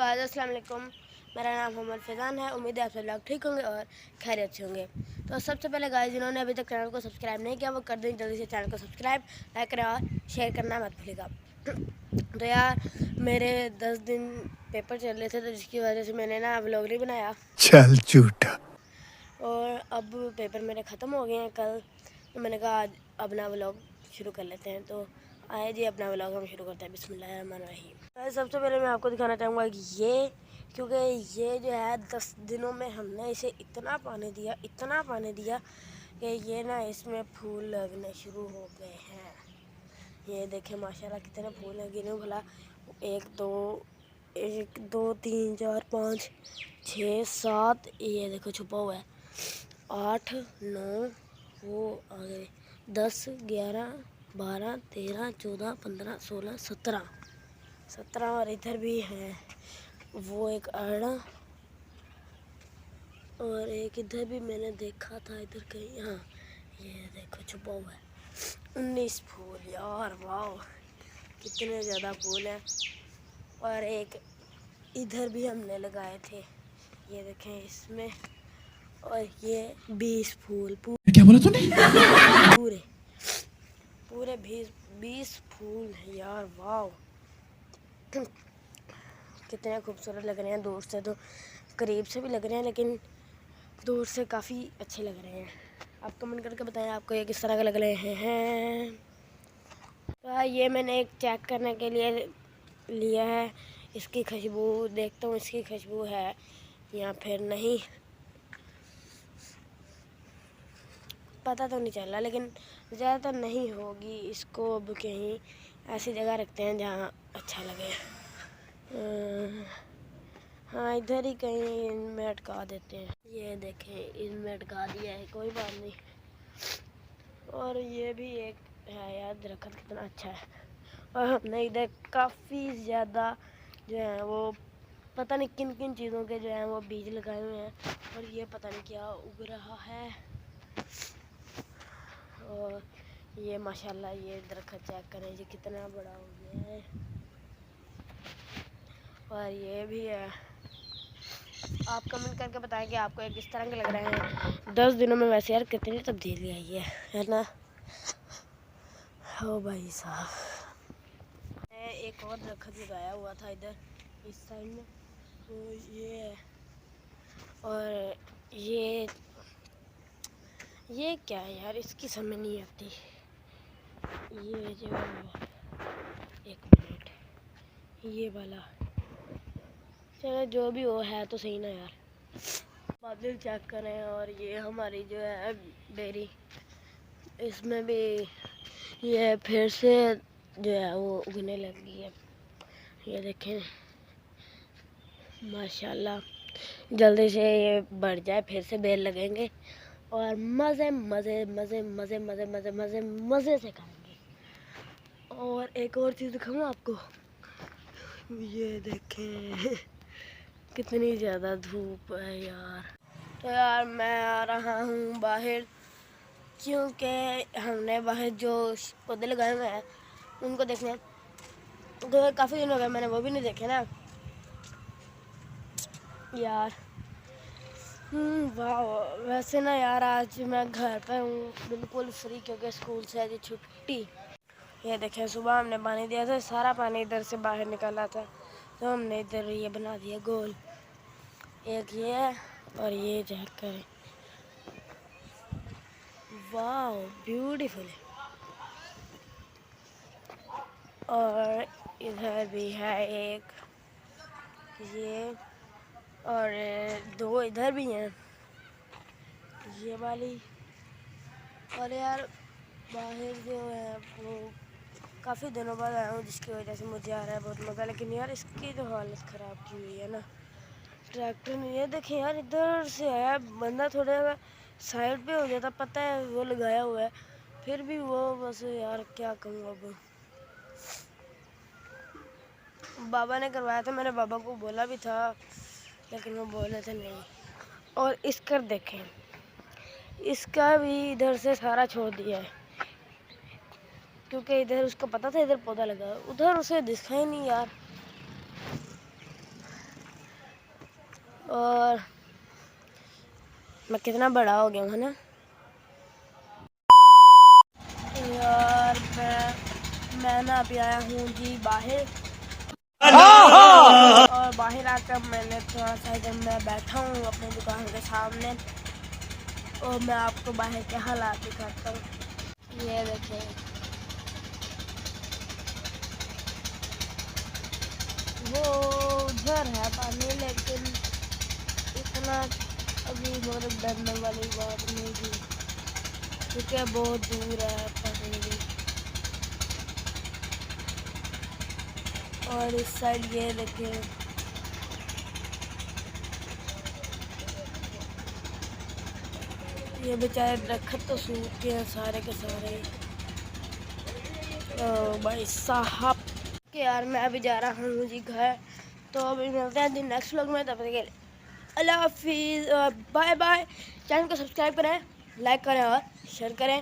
Guys अस्सलाम वालेकुम। मेरा नाम मोहम्मद फैज़ान है। उम्मीद है आप सब लोग ठीक होंगे और खैरियत से होंगे। तो सबसे पहले गाइस जिन्होंने अभी तक चैनल को सब्सक्राइब नहीं किया वो कर दें जल्दी से चैनल को सब्सक्राइब, लाइक करें और शेयर करना मत भूलिएगा। तो यार मेरे 10 दिन पेपर चल रहे थे तो जिसकी वजह से मैंने ना व्लॉग नहीं बनाया। चल झूठा। और अब पेपर मेरे ख़त्म हो गए हैं कल, तो मैंने कहा आज अपना व्लॉग शुरू कर लेते हैं। तो आए जी अपना व्लॉग हम शुरू करते हैं। बिस्मिल्लाहिर्रहमानिर्रहीम। सबसे पहले मैं आपको दिखाना चाहूँगा कि क्योंकि ये जो है 10 दिनों में हमने इसे इतना पानी दिया कि ये ना इसमें फूल लगने शुरू हो गए हैं। ये देखें माशाल्लाह कितने फूल हैं, गिने भला 1 2 3 4 5 6 7, ये देखो छुपा हुआ है 8 9, वो आ गए 10 11 12 13 14 15 16 17 और इधर भी है वो एक अड़ा, और एक इधर भी मैंने देखा था इधर कहीं। हाँ ये देखो छुपा हुआ है 19 फूल। यार वाह कितने ज़्यादा फूल हैं। और एक इधर भी हमने लगाए थे, ये देखें इसमें, और ये 20 फूल क्या बोला तूने? पूरे पूरे 20 फूल हैं। यार वाह कितने खूबसूरत लग रहे हैं। दूर से तो करीब से भी लग रहे हैं, लेकिन दूर से काफ़ी अच्छे लग रहे हैं। आप कमेंट करके बताएं आपको ये किस तरह के लग रहे हैं। तो ये मैंने एक चेक करने के लिए लिया है, इसकी खुशबू देखता हूँ, इसकी खुशबू है या फिर नहीं, पता तो नहीं चल रहा, लेकिन ज़्यादातर नहीं होगी। इसको अब कहीं ऐसी जगह रखते हैं जहाँ अच्छा लगे। हाँ इधर ही कहीं इनमें अटका देते हैं। ये देखें इनमें अटका दिया है, कोई बात नहीं। और ये भी एक है यार, दरख्त कितना अच्छा है। और हमने इधर काफ़ी ज़्यादा जो है वो पता नहीं किन किन चीज़ों के जो हैं वो बीज लगाए हुए हैं, और ये पता नहीं क्या उग रहा है। और ये माशाल्लाह ये दरख्त चेक करें जी कितना बड़ा हो गया है। और ये भी है। आप कमेंट करके बताएं कि आपको ये किस तरह के लग रहे हैं। 10 दिनों में वैसे यार कितनी तब्दीली आई है ना। हो भाई साहब, मैं एक और दरख्त लगाया हुआ था इधर इस साइड में, तो ये है। और ये क्या है यार, इसकी समझ नहीं आती। ये जो एक मिनट, ये वाला चलो जो भी हो है तो सही ना यार। बादल चेक करें, और ये हमारी जो है बेरी, इसमें भी ये फिर से जो है वो उगने लगी है। ये देखें माशाल्लाह जल्दी से ये बढ़ जाए, फिर से बेर लगेंगे और मज़े मज़े मज़े मज़े मज़े मज़े मज़े मज़े से खाएंगे। और एक और चीज़ दिखाऊँ आपको, ये देखें कितनी ज़्यादा धूप है यार। तो यार मैं आ रहा हूँ बाहर, क्योंकि हमने बाहर जो पौधे लगाए हुए हैं उनको देखने, तो काफ़ी दिन हो गए मैंने वो भी नहीं देखे ना यार। वाह वैसे ना यार आज मैं घर पे हूँ बिल्कुल फ्री, क्योंकि स्कूल से आज छुट्टी। ये देखें सुबह हमने पानी दिया था, सारा पानी इधर से बाहर निकाला था, तो हमने इधर ये बना दिया गोल। एक ये है और ये चेक करें, वाह ब्यूटीफुल। और इधर भी है एक ये, और 2 इधर भी हैं ये वाली। और यार बाहर जो है वो काफ़ी दिनों बाद आया हूँ, जिसकी वजह से मुझे आ रहा है बहुत मज़ा। लेकिन यार इसकी तो हालत ख़राब की हुई है ना ट्रैक्टर में। ये देखें यार इधर से आया बंदा, थोड़ा साइड पे हो जाता, पता है वो लगाया हुआ है, फिर भी वो बस यार क्या कहूँ। अब बाबा ने करवाया था, मैंने बाबा को बोला भी था, लेकिन वो बोले थे नहीं। और इसका देखें, इसका भी इधर से सारा छोड़ दिया है, क्योंकि इधर उसको पता था इधर पौधा लगा, उधर उसे दिखा ही नहीं यार। और मैं कितना बड़ा हो गया हूँ, है ना यार। मैं ना अभी आया हूँ जी बाहर, और बाहर आकर मैंने थोड़ा सा इधर मैं बैठा हूँ अपनी दुकान के सामने, और मैं आपको बाहर के हालात दिखाता हूँ। ये देखें, वो उधर है पानी, लेकिन इतना अभी मतलब डरने वाली बात नहीं थी, क्योंकि बहुत दूर है पानी भी। और इस साइड ये देखें, ये बेचारे दरख्त तो सूख गए हैं सारे के सारे। ओ भाई साहब के यार, मैं अभी जा रहा हूँ जी घर। तो अभी मिलते हैं दिन नेक्स्ट व्लॉग में, तब तक के लिए अल्लाह हाफिज़, बाय बाय। चैनल को सब्सक्राइब करें, लाइक करें और शेयर करें।